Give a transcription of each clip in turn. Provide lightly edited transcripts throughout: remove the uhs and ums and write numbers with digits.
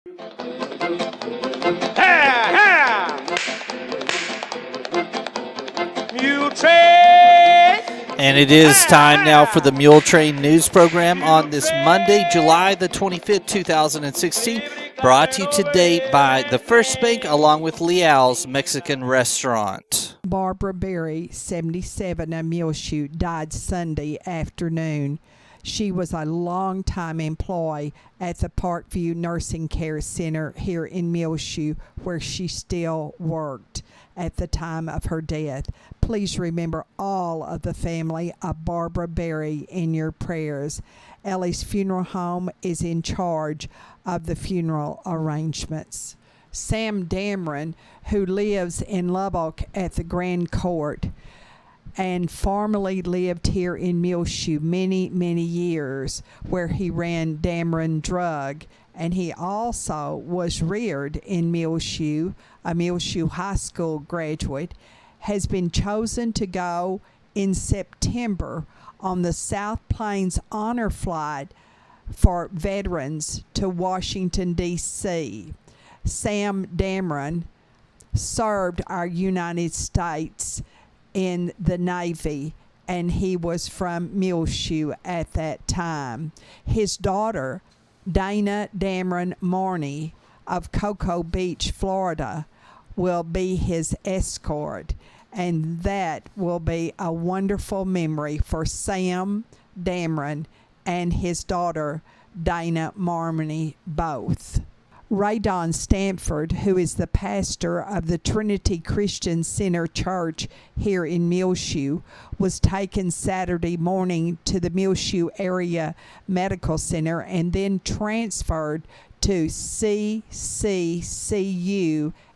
Muletrain! And it is time now for the Muletrain News Program on this Monday, July the 25th, 2016. Brought to you today by the First Bank along with Leal's Mexican Restaurant. Barbara Berry, 77, of Muleshoe, died Sunday afternoon. She was a long-time employee at the Parkview Nursing Care Center here in Muleshoe, where she still worked at the time of her death. Please remember all of the family of Barbara Berry in your prayers. Ellie's Funeral Home is in charge of the funeral arrangements. Sam Dameron, who lives in Lubbock at the Grand Court and formerly lived here in Muleshoe many years, where he ran Dameron Drug, and he also was reared in Muleshoe, a Muleshoe High School graduate, has been chosen to go in September on the South Plains Honor Flight for veterans to Washington, D.C. Sam Dameron served our United States in the Navy, and he was from Muleshoe at that time. His daughter, Dana Dameron Marney of Cocoa Beach, Florida, will be his escort, and that will be a wonderful memory for Sam Dameron and his daughter, Dana Marney, both. Ray Don Stanford, who is the pastor of the Trinity Christian Center Church here in Muleshoe, was taken Saturday morning to the Muleshoe Area Medical Center and then transferred to CCCU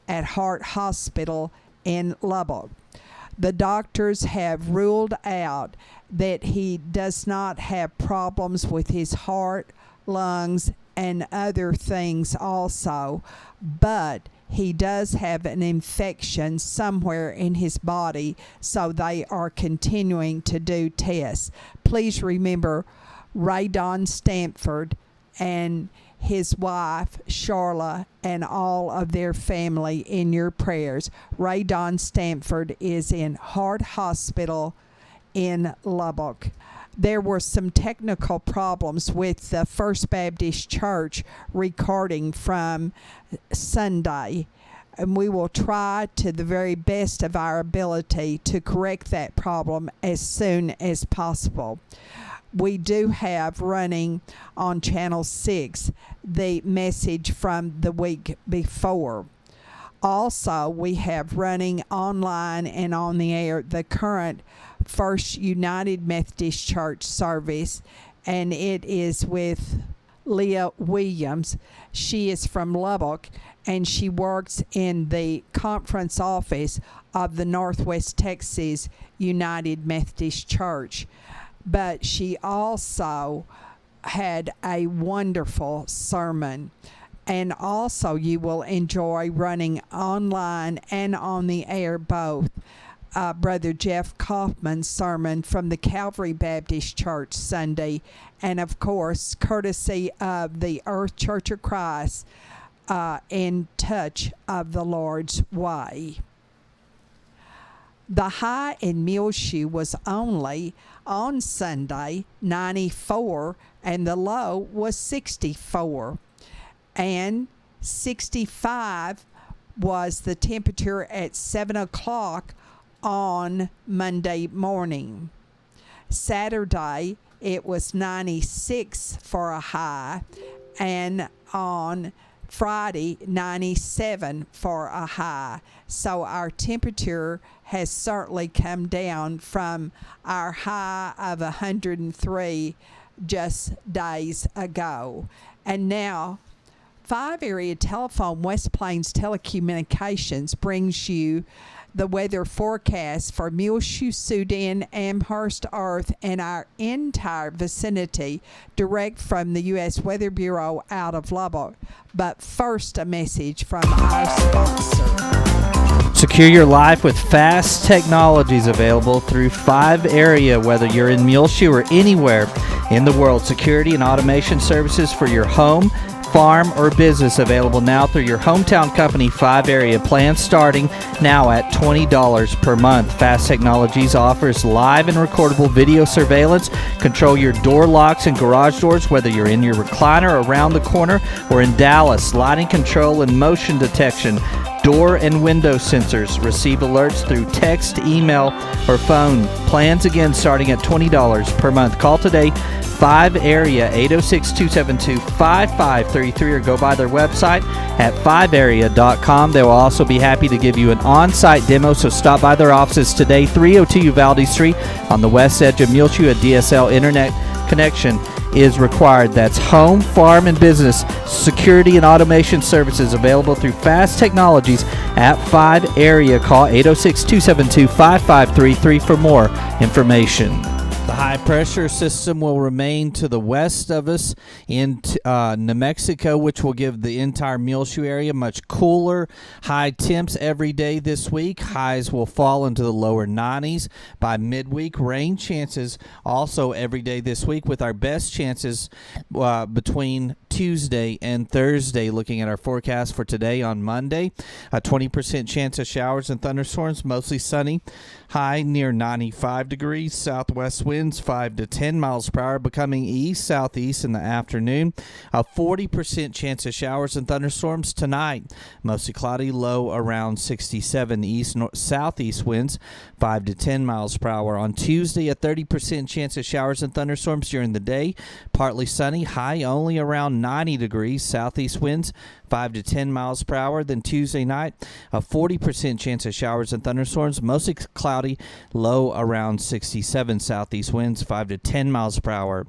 at Hart Hospital in Lubbock. The doctors have ruled out that he does not have problems with his heart, lungs, and other things also, but he does have an infection somewhere in his body, so they are continuing to do tests. Please remember Ray Don Stanford and his wife, Charla, and all of their family in your prayers. Ray Don Stanford is in Hart Hospital in Lubbock. There were some technical problems with the First Baptist Church recording from Sunday, and we will try to the very best of our ability to correct that problem as soon as possible. We do have running on Channel 6 the message from the week before. Also, we have running online and on the air the current First United Methodist Church service, and it is with Leah Williams. She is from Lubbock, and she works in the conference office of the Northwest Texas United Methodist Church. But she also had a wonderful sermon. And also you will enjoy running online and on the air both. Brother Jeff Kaufman's sermon from the Calvary Baptist Church Sunday, and of course, courtesy of the Earth Church of Christ, In Touch of the Lord's Way. The high in Muleshoe was only on Sunday 94, and the low was 64. And 65 was the temperature at 7 o'clock on Monday morning. Saturday, it was 96 for a high, and on Friday, 97 for a high. So our temperature has certainly come down from our high of 103 just days ago. And now, 5 Area Telephone West Plains Telecommunications brings you the weather forecast for Muleshoe, Sudan, Amherst, Earth, and our entire vicinity, direct from the U.S. Weather Bureau out of Lubbock. But first, a message from our sponsor. Secure your life with fast technologies available through 5 Area, whether you're in Muleshoe or anywhere in the world. Security and automation services for your home, farm, or business available now through your hometown company 5 area. Plans starting now at $20 per month. Fast Technologies offers live and recordable video surveillance. Control your door locks and garage doors, whether you're in your recliner around the corner or in Dallas. Lighting control and motion detection. Door and window sensors. Receive alerts through text, email, or phone. Plans again starting at $20 per month. Call today, 5 area 806-272-5533, or go by their website at 5area.com. They will also be happy to give you an on-site demo, so stop by their offices today, 302 Uvalde Street on the west edge of Muleshoe. A DSL internet connection is required. That's home, farm, and business security and automation services available through Fast Technologies at 5 area. Call 806-272-5533 for more information. The high-pressure system will remain to the west of us in New Mexico, which will give the entire Muleshoe area much cooler, high temps every day this week. Highs will fall into the lower 90s by midweek. Rain chances also every day this week, with our best chances between Tuesday and Thursday. Looking at our forecast for today on Monday, a 20% chance of showers and thunderstorms, mostly sunny. High near 95 degrees. Southwest winds 5 to 10 miles per hour, becoming east-southeast in the afternoon. A 40% chance of showers and thunderstorms tonight. Mostly cloudy, low around 67. East-southeast winds 5 to 10 miles per hour. On Tuesday, a 30% chance of showers and thunderstorms during the day. Partly sunny, high only around 90 degrees. Southeast winds 5 to 10 miles per hour. Then Tuesday night, a 40% chance of showers and thunderstorms, mostly cloudy, low around 67. Southeast winds 5 to 10 miles per hour.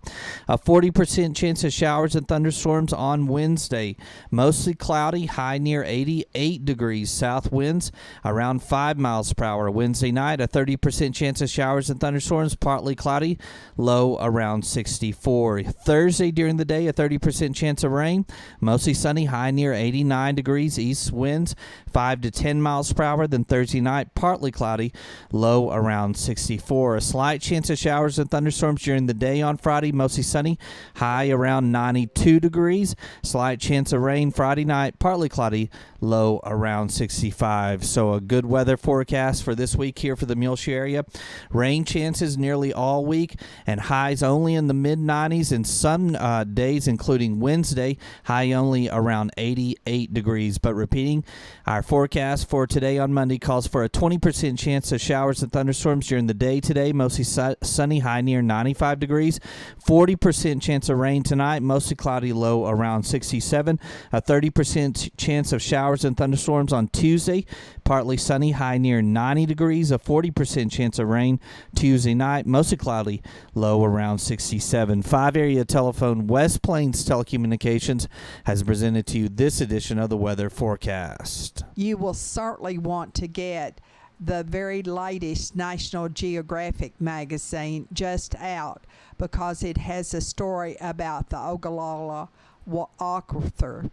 A 40% chance of showers and thunderstorms on Wednesday, mostly cloudy, high near 88 degrees. South winds around 5 miles per hour. Wednesday night, a 30% chance of showers and thunderstorms, partly cloudy, low around 64. Thursday during the day, a 30% chance of rain, mostly sunny, high near 89 degrees. East winds 5 to 10 miles per hour. Then Thursday night, partly cloudy, low around 64. A slight chance of showers and thunderstorms during the day on Friday, mostly sunny, high around 92 degrees. Slight chance of rain Friday night, partly cloudy, low around 65. So a good weather forecast for this week here for the Muleshoe area. Rain chances nearly all week, and highs only in the mid-90s, and some days, including Wednesday, high only around 88 degrees. But repeating, our forecast for today on Monday calls for a 20% chance of showers and thunderstorms during the day today, mostly sunny, high near 95 degrees. 40% chance of rain tonight, mostly cloudy, low around 67. A 30% chance of showers and thunderstorms on Tuesday, partly sunny, high near 90 degrees. A 40% chance of rain Tuesday night, mostly cloudy, low around 67. 5 area telephone, West Plains Telecommunications, has presented to you this edition of the weather forecast. You will certainly want to get the very latest National Geographic magazine just out, because it has a story about the Ogallala Aquifer.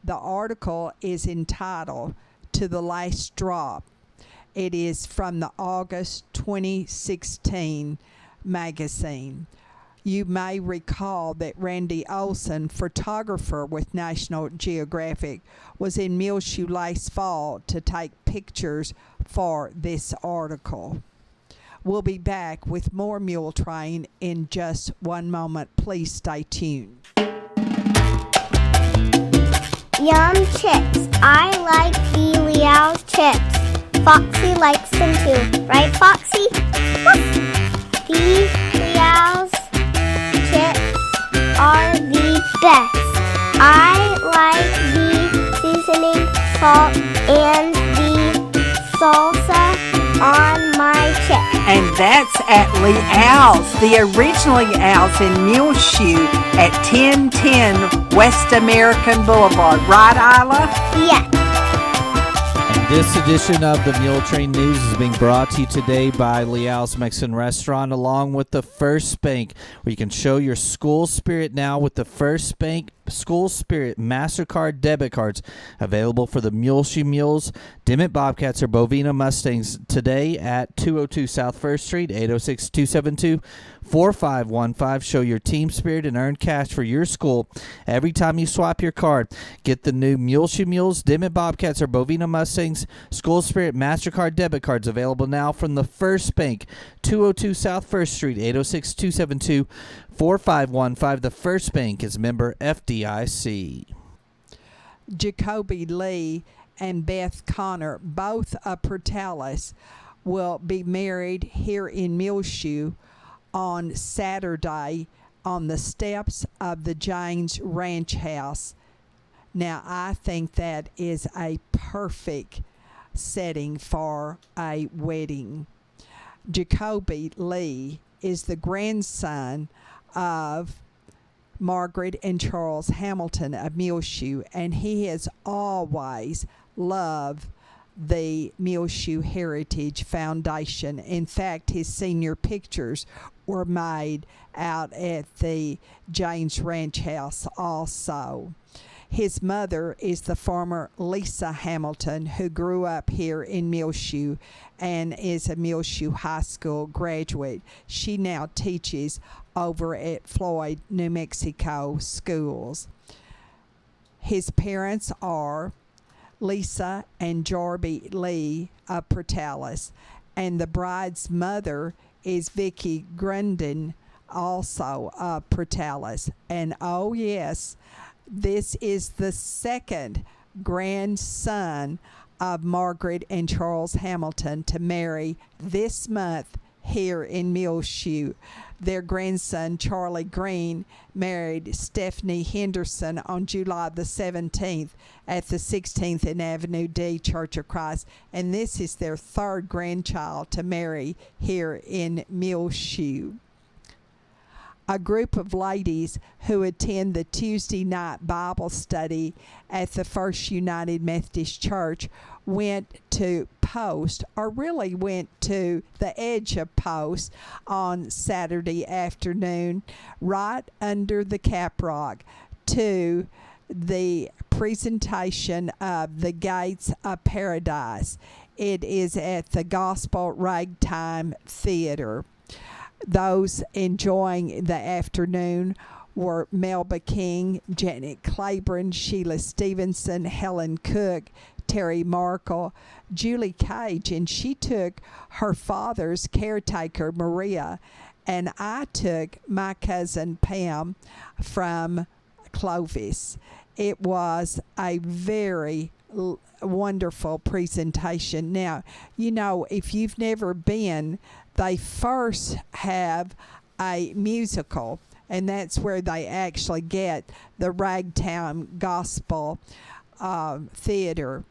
The article is entitled "To the Last Drop." It is from the August 2016 magazine. You may recall that Randy Olson, photographer with National Geographic, was in Muleshoe last fall to take pictures for this article. We'll be back with more Muletrain in just one moment. Please stay tuned. Yum chips. I like the Leal chips. Foxy likes them too. Right, Foxy? These Leal's chips are the best. I like the seasoning, salt, and the salsa on my chips. And that's at Leal's, the original Leal's in Muleshoe at 1010 West American Boulevard. Right, Isla? Yes. This edition of the Muletrain News is being brought to you today by Leal's Mexican Restaurant, along with the First Bank, where you can show your school spirit now with the First Bank School Spirit MasterCard debit cards available for the Muleshoe Mules, Dimmitt Bobcats, or Bovino Mustangs today at 202 South 1st Street, 806-272-4515. Show your team spirit and earn cash for your school every time you swipe your card. Get the new Muleshoe Mules, Dimmitt Bobcats, or Bovino Mustangs School Spirit MasterCard debit cards available now from the First Bank, 202 South 1st Street, 806-272-4515. The First Bank is member FDIC. Jacoby Lee and Beth Connor, both of Portales, will be married here in Muleshoe on Saturday on the steps of the Janes Ranch House. Now, I think that is a perfect setting for a wedding. Jacoby Lee is the grandson of Margaret and Charles Hamilton of Muleshoe, and he has always loved the Muleshoe Heritage Foundation. In fact, his senior pictures were made out at the Janes Ranch House also. His mother is the former Lisa Hamilton, who grew up here in Muleshoe and is a Muleshoe High School graduate. She now teaches over at Floyd, New Mexico schools. His parents are Lisa and Jarby Lee of Portales, and the bride's mother is Vicki Grunden, also of Portales. And oh yes, this is the second grandson of Margaret and Charles Hamilton to marry this month here in Muleshoe. Their grandson, Charlie Green, married Stephanie Henderson on July the 17th at the 16th and Avenue D Church of Christ. And this is their third grandchild to marry here in Muleshoe. A group of ladies who attend the Tuesday night Bible study at the First United Methodist Church went to Post, or really went to the edge of Post on Saturday afternoon, right under the Caprock, to the presentation of The Gates of Paradise. It is at the Gospel Ragtime Theater. Those enjoying the afternoon were Melba King, Janet Claiborne, Sheila Stevenson, Helen Cook, Terry Markle, Julie Cage, and she took her father's caretaker, Maria, and I took my cousin Pam from Clovis. It was a very wonderful presentation. Now, you know, if you've never been, they first have a musical, and that's where they actually get the Ragtime Gospel Theater.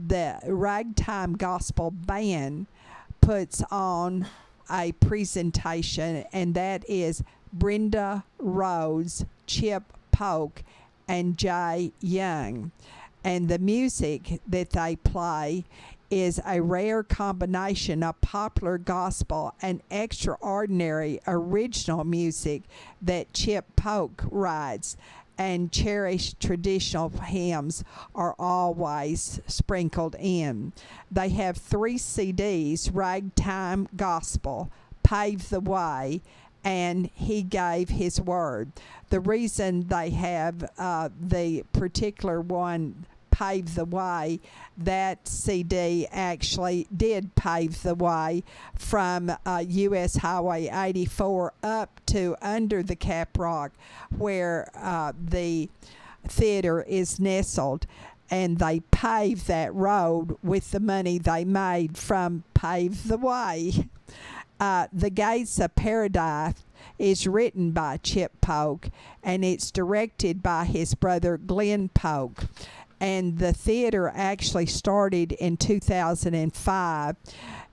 The Ragtime Gospel Band puts on a presentation, and that is Brenda Rhodes, Chip Polk, and Jay Young. And the music that they play is a rare combination of popular gospel and extraordinary original music that Chip Polk writes, and cherished traditional hymns are always sprinkled in. They have 3 CDs, Ragtime Gospel, Pave the Way, and He Gave His Word. The reason they have the particular one, Pave the Way, that CD actually did pave the way from U.S. Highway 84 up to under the Caprock, where the theater is nestled, and they paved that road with the money they made from Pave the Way. The Gates of Paradise is written by Chip Polk, and it's directed by his brother Glenn Polk. And the theater actually started in 2005.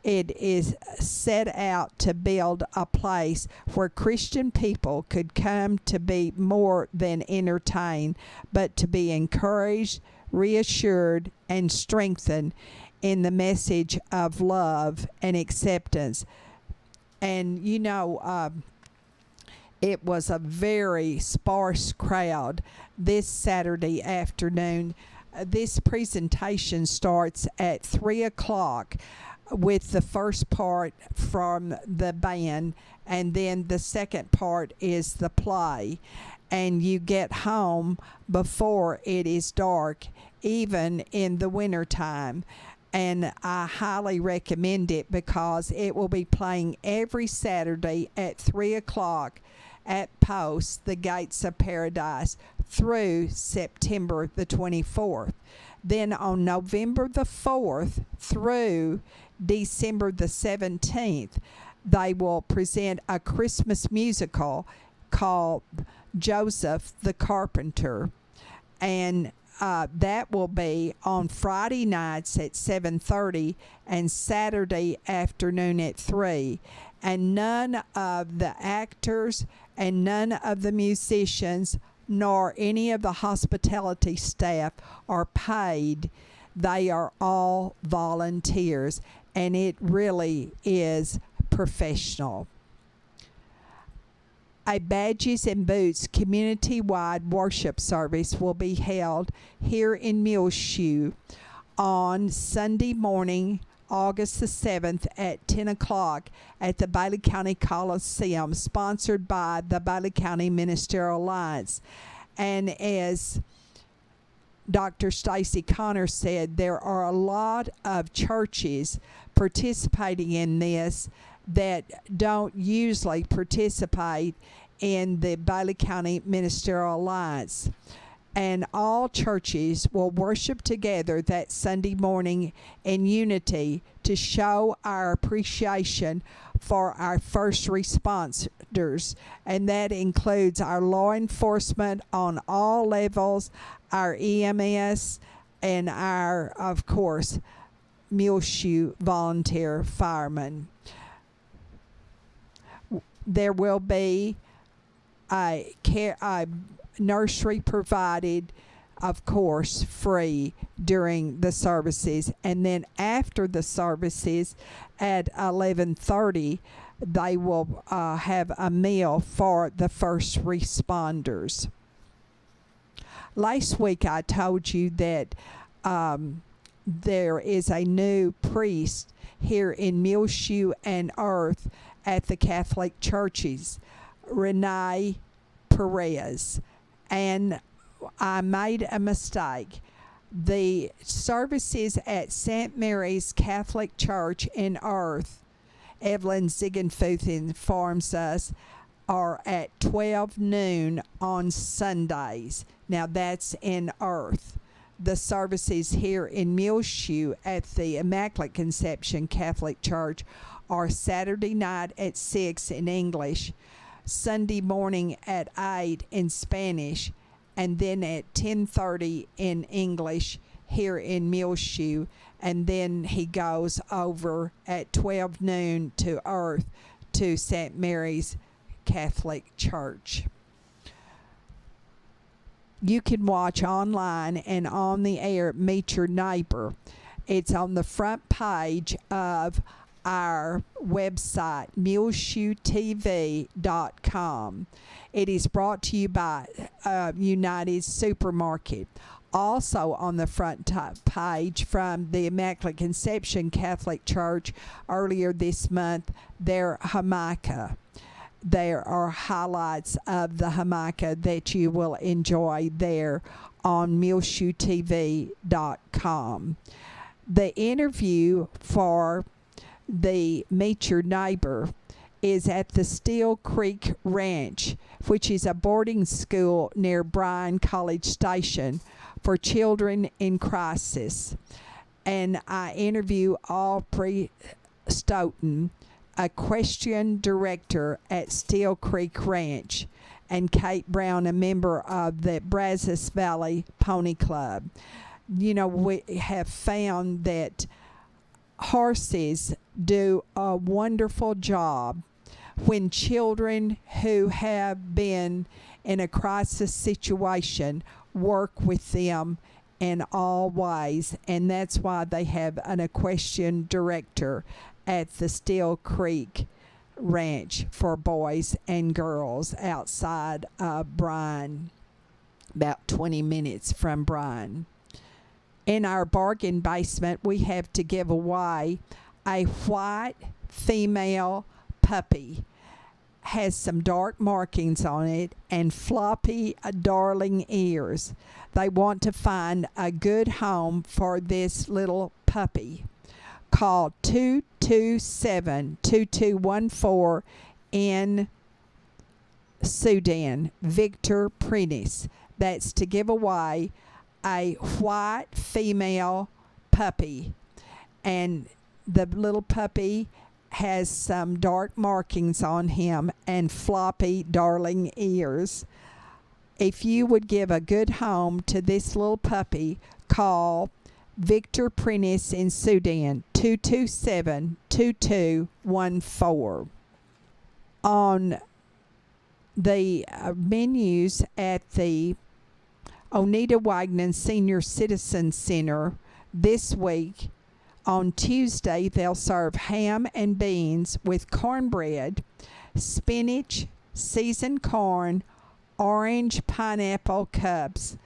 It is set out to build a place where Christian people could come to be more than entertained, but to be encouraged, reassured, and strengthened in the message of love and acceptance. And, you know, it was a very sparse crowd this Saturday afternoon. This presentation starts at 3 o'clock with the first part from the band, and then the second part is the play. And you get home before it is dark, even in the wintertime. And I highly recommend it because it will be playing every Saturday at 3 o'clock at Post, the Gates of Paradise, through September the 24th. Then on November the 4th through December the 17th, they will present a Christmas musical called Joseph the Carpenter. And that will be on Friday nights at 7:30 and Saturday afternoon at 3. And none of the actors and none of the musicians nor any of the hospitality staff are paid. They are all volunteers, and it really is professional. A Badges and Boots community-wide worship service will be held here in Muleshoe on Sunday morning, August the 7th at 10 o'clock at the Bailey County Coliseum, sponsored by the Bailey County Ministerial Alliance. And as Dr. Stacy Connor said, there are a lot of churches participating in this that don't usually participate in the Bailey County Ministerial Alliance. And all churches will worship together that Sunday morning in unity to show our appreciation for our first responders. And that includes our law enforcement on all levels, our EMS, and our, of course, Muleshoe volunteer firemen. There will be a nursery provided, of course, free during the services. And then after the services at 11:30, they will have a meal for the first responders. Last week I told you that there is a new priest here in Muleshoe and Earth at the Catholic churches, Renee Perez. And I made a mistake. The services at St. Mary's Catholic Church in Earth, Evelyn Ziegenfuth informs us, are at 12 noon on Sundays. Now that's in Earth. The services here in Muleshoe at the Immaculate Conception Catholic Church are Saturday night at 6 in English, Sunday morning at 8 in Spanish, and then at 10:30 in English here in Muleshoe. And then he goes over at 12 noon to Earth to St. Mary's Catholic Church. You can watch online and on the air Meet Your Neighbor. It's on the front page of our website, muleshoetv.com. It is brought to you by United Supermarket. Also on the front page from the Immaculate Conception Catholic Church earlier this month, their Hanukkah. There are highlights of the Hanukkah that you will enjoy there on muleshoetv.com. The interview for the Meet Your Neighbor is at the Steel Creek Ranch, which is a boarding school near Bryan College Station for children in crisis. And I interview Aubrey Stoughton, equestrian director at Steel Creek Ranch, and Kate Brown, a member of the Brazos Valley Pony Club. You know, we have found that horses do a wonderful job when children who have been in a crisis situation work with them in all ways, and that's why they have an equestrian director at the Steel Creek Ranch for boys and girls outside of Bryan, about 20 minutes from Bryan. In our bargain basement, we have to give away a white female puppy. Has some dark markings on it and floppy, darling ears. They want to find a good home for this little puppy. Call 227-2214 in Sudan, Victor Prentice. That's to give away a white female puppy. And the little puppy has some dark markings on him and floppy, darling ears. If you would give a good home to this little puppy, call Victor Prentice in Sudan, 227-2214. On the menus at the Oneida Wagner Senior Citizen Center this week, on Tuesday, they'll serve ham and beans with cornbread, spinach, seasoned corn, orange pineapple cups,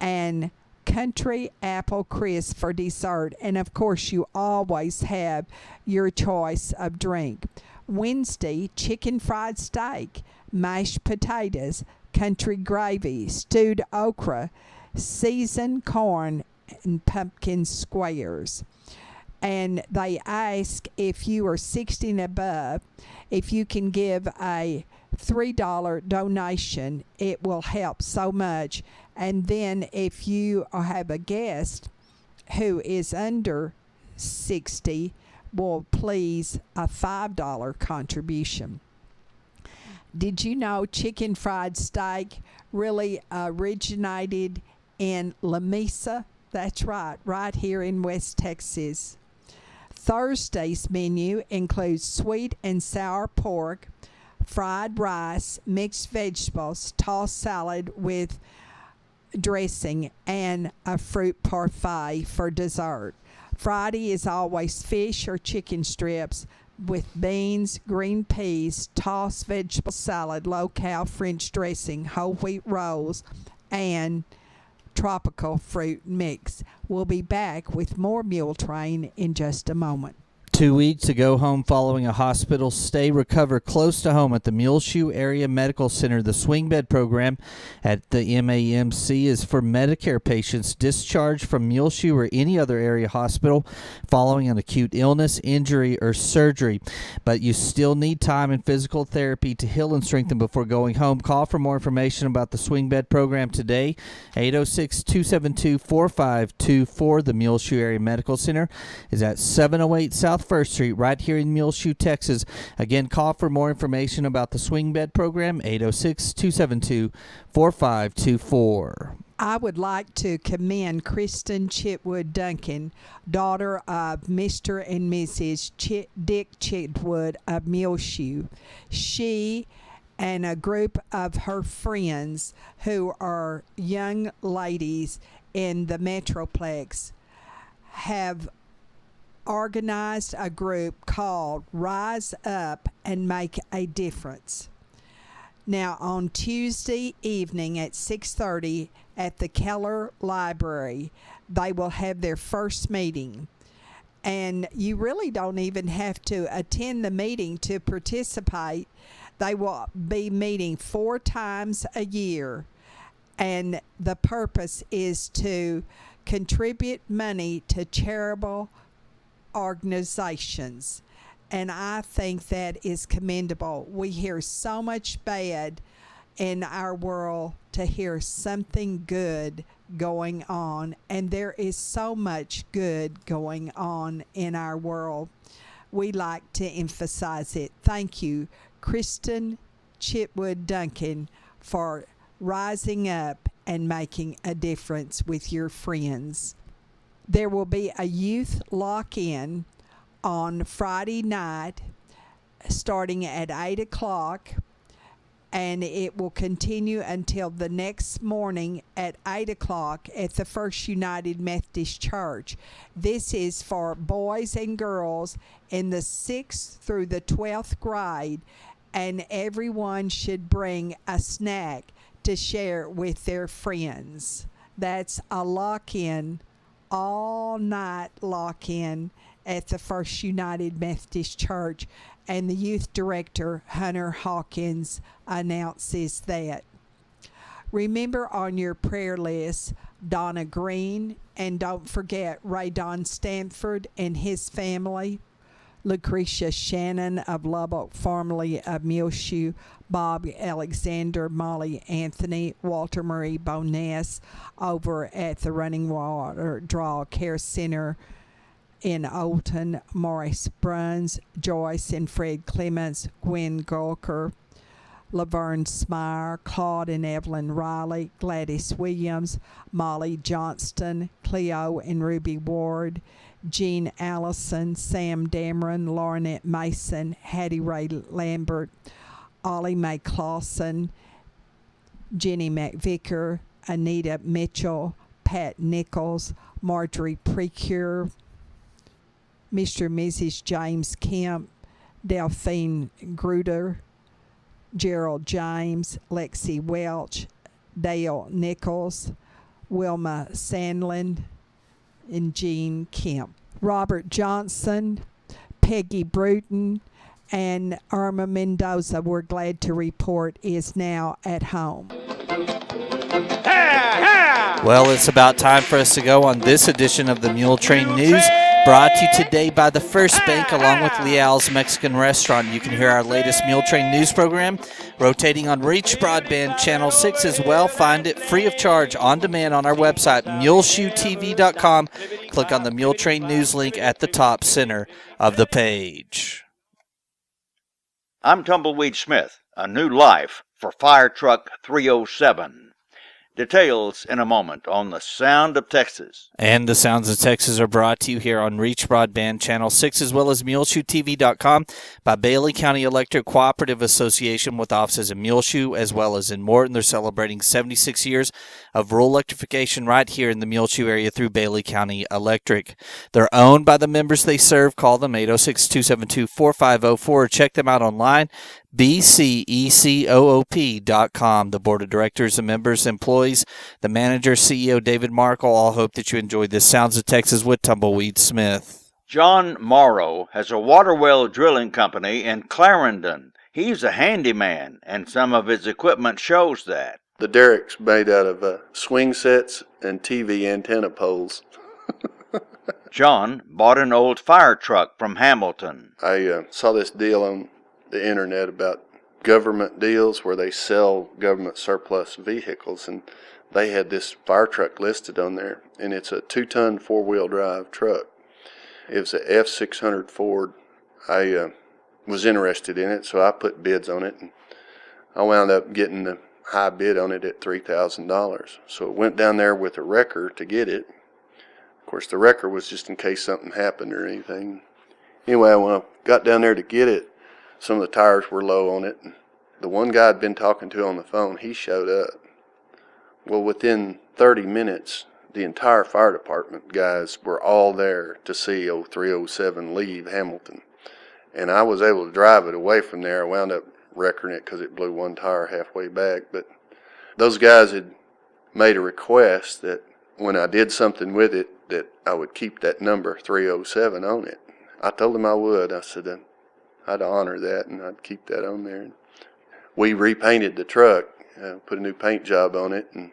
and country apple crisp for dessert. And of course, you always have your choice of drink. Wednesday, chicken fried steak, mashed potatoes, country gravy, stewed okra, seasoned corn, and pumpkin squares. And they ask if you are 60 and above, if you can give a $3 donation. It will help so much. And then if you have a guest who is under 60, will please a $5 contribution. Did you know chicken fried steak really originated in La Mesa? That's right here in West Texas. Thursday's menu includes sweet and sour pork, fried rice, mixed vegetables, tossed salad with dressing, and a fruit parfait for dessert. Friday is always fish or chicken strips with beans, green peas, tossed vegetable salad, low-cal French dressing, whole wheat rolls, and tropical fruit mix. We'll be back with more Muletrain in just a moment. 2 weeks to go home following a hospital stay. Recover close to home at the Muleshoe Area Medical Center. The swing bed program at the MAMC is for Medicare patients discharged from Muleshoe or any other area hospital following an acute illness, injury, or surgery. But you still need time and physical therapy to heal and strengthen before going home. Call for more information about the swing bed program today. 806-272-4524. The Muleshoe Area Medical Center is at 708 South First Street, right here in Muleshoe, Texas. Again, call for more information about the swing bed program, 806-272-4524. I would like to commend Kristen Chitwood Duncan, daughter of Mr. and Mrs. Dick Chitwood of Muleshoe. She and a group of her friends who are young ladies in the Metroplex have organized a group called Rise Up and Make a Difference. Now, on Tuesday evening at 6:30 at the Keller Library, they will have their first meeting. And you really don't even have to attend the meeting to participate. They will be meeting 4 times a year. And the purpose is to contribute money to charitable organizations, and I think that is commendable. We hear so much bad in our world to hear something good going on, and there is so much good going on in our world. We like to emphasize it. Thank you, Kristen Chitwood Duncan, for rising up and making a difference with your friends. There will be a youth lock-in on Friday night starting at 8 o'clock and it will continue until the next morning at 8 o'clock at the First United Methodist Church. This is for boys and girls in the 6th through the 12th grade, and everyone should bring a snack to share with their friends. That's a lock-in, all-night lock-in at the First United Methodist Church, and the youth director, Hunter Hawkins, announces that. Remember on your prayer list Donna Green, and don't forget Ray Don Stanford and his family, Lucretia Shannon of Lubbock, formerly of Muleshoe, Bob Alexander, Molly Anthony, Walter Murray Boness over at the Running Water Draw Care Center in Olton, Morris Bruns, Joyce and Fred Clements, Gwen Gulker, Laverne Smire, Claude and Evelyn Riley, Gladys Williams, Molly Johnston, Cleo and Ruby Ward, Jean Allison, Sam Dameron, Laurinette Mason, Hattie Ray Lambert, Ollie Mae Clausen, Jenny McVicker, Anita Mitchell, Pat Nichols, Marjorie Precure, Mr. and Mrs. James Kemp, Delphine Gruder, Gerald James, Lexi Welch, Dale Nichols, Wilma Sandlin, and Jean Kemp. Robert Johnson, Peggy Bruton, and Irma Mendoza, we're glad to report, is now at home. Well, it's about time for us to go on this edition of the Muletrain News, brought to you today by the First Bank along with Leal's Mexican Restaurant. You can hear our latest Muletrain News program rotating on Reach Broadband Channel 6 as well. Find it free of charge on demand on our website, muleshoetv.com. Click on the Muletrain News link at the top center of the page. I'm Tumbleweed Smith, a new life for Fire Truck 307. Details in a moment on the Sound of Texas. And the Sounds of Texas are brought to you here on Reach Broadband Channel 6 as well as MuleshoeTV.com by Bailey County Electric Cooperative Association with offices in Muleshoe as well as in Morton. They're celebrating 76 years of rural electrification right here in the Muleshoe area through Bailey County Electric. They're owned by the members they serve. Call them 806-272-4504 or check them out online, bcecoop.com. The board of directors, the members, employees, the manager, CEO David Markle all hope that you enjoyed this Sounds of Texas with Tumbleweed Smith. John Morrow has a water well drilling company in Clarendon. He's a handyman, and some of his equipment shows that. The derrick's made out of swing sets and TV antenna poles. John bought an old fire truck from Hamilton. I saw this deal on the internet about government deals where they sell government surplus vehicles, and they had this fire truck listed on there, and it's a 2-ton 4-wheel drive truck. It was a F600 Ford. I was interested in it, so I put bids on it, and I wound up getting the high bid on it at $3,000. So it went down there with a wrecker to get it. Of course, the wrecker was just in case something happened or anything. Anyway, when I got down there to get it, some of the tires were low on it. And the one guy I'd been talking to on the phone, he showed up. Well, within 30 minutes, the entire fire department guys were all there to see 0307 leave Hamilton. And I was able to drive it away from there. I wound up wrecking it because it blew one tire halfway back. But those guys had made a request that when I did something with it, that I would keep that number 307 on it. I told them I would. I said I'd honor that and I'd keep that on there. We repainted the truck, put a new paint job on it, and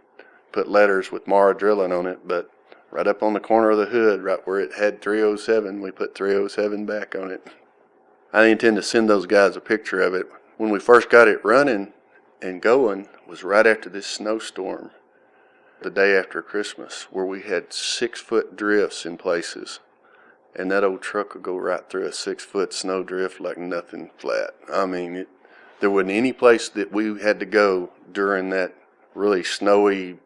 put letters with Mara Drilling on it. But right up on the corner of the hood, right where it had 307, we put 307 back on it. I intend to send those guys a picture of it. When we first got it running and going was right after this snowstorm, the day after Christmas, where we had 6-foot drifts in places. And that old truck would go right through a 6-foot snow drift like nothing flat. I mean, there wasn't any place that we had to go during that really snowy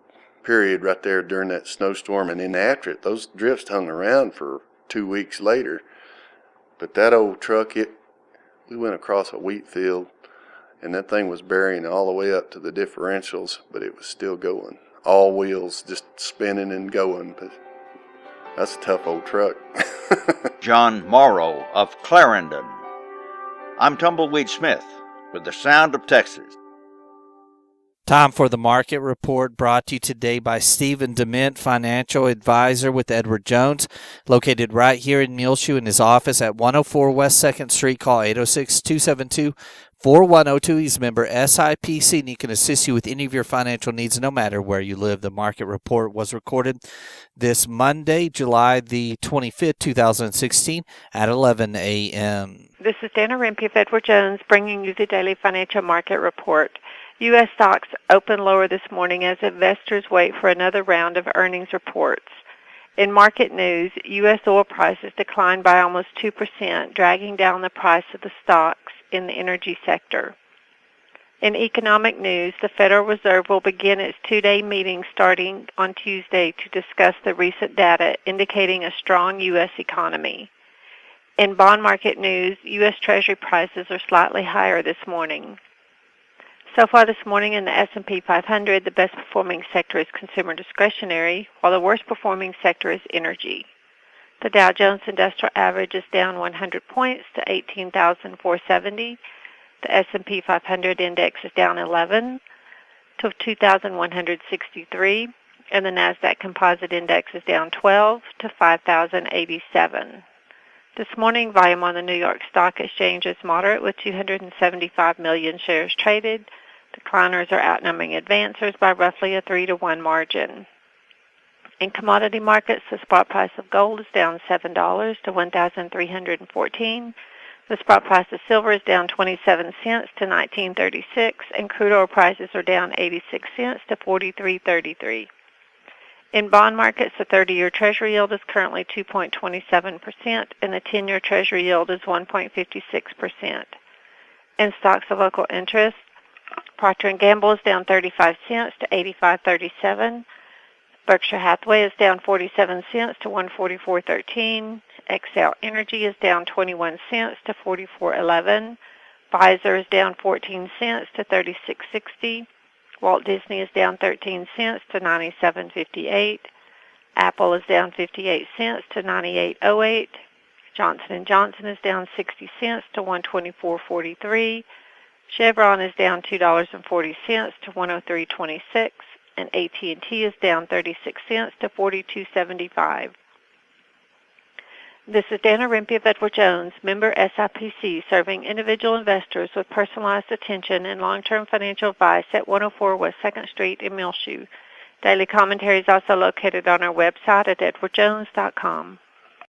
period right there during that snowstorm. And then after it, those drifts hung around for 2 weeks later. But that old truck, we went across a wheat field and that thing was burying all the way up to the differentials, but it was still going. All wheels just spinning and going, but that's a tough old truck. John Morrow of Clarendon. I'm Tumbleweed Smith with the Sound of Texas. Time for the market report, brought to you today by Stephen Dement, financial advisor with Edward Jones, located right here in Muleshoe in his office at 104 West 2nd Street. Call 806-272-4102. He's a member SIPC, and he can assist you with any of your financial needs no matter where you live. The market report was recorded this Monday, July the 25th, 2016 at 11 a.m. This is Dana Rempe of Edward Jones bringing you the daily financial market report. U.S. stocks opened lower this morning as investors wait for another round of earnings reports. In market news, U.S. oil prices declined by almost 2%, dragging down the price of the stocks in the energy sector. In economic news, the Federal Reserve will begin its two-day meeting starting on Tuesday to discuss the recent data indicating a strong U.S. economy. In bond market news, U.S. Treasury prices are slightly higher this morning. So far this morning in the S&P 500, the best performing sector is consumer discretionary, while the worst performing sector is energy. The Dow Jones Industrial Average is down 100 points to 18,470. The S&P 500 index is down 11 to 2,163, and the Nasdaq Composite Index is down 12 to 5,087. This morning, volume on the New York Stock Exchange is moderate with 275 million shares traded. Decliners are outnumbering advancers by roughly a 3-to-1 margin. In commodity markets, the spot price of gold is down $7 to $1,314. The spot price of silver is down 27 cents to $19.36, and crude oil prices are down 86 cents to $43.33. In bond markets, the 30-year Treasury yield is currently 2.27%, and the 10-year Treasury yield is 1.56%. In stocks of local interest, Procter & Gamble is down 35 cents to 85.37. Berkshire Hathaway is down 47 cents to 144.13. Xcel Energy is down 21 cents to 44.11. Pfizer is down 14 cents to 36.60. Walt Disney is down 13 cents to 97.58. Apple is down 58 cents to 98.08. Johnson & Johnson is down 60 cents to 124.43. Chevron is down $2.40 to 103.26, and AT&T is down 36 cents to 42.75. This is Dana Rempe of Edward Jones, member SIPC, serving individual investors with personalized attention and long-term financial advice at 104 West 2nd Street in Muleshoe. Daily commentary is also located on our website at edwardjones.com.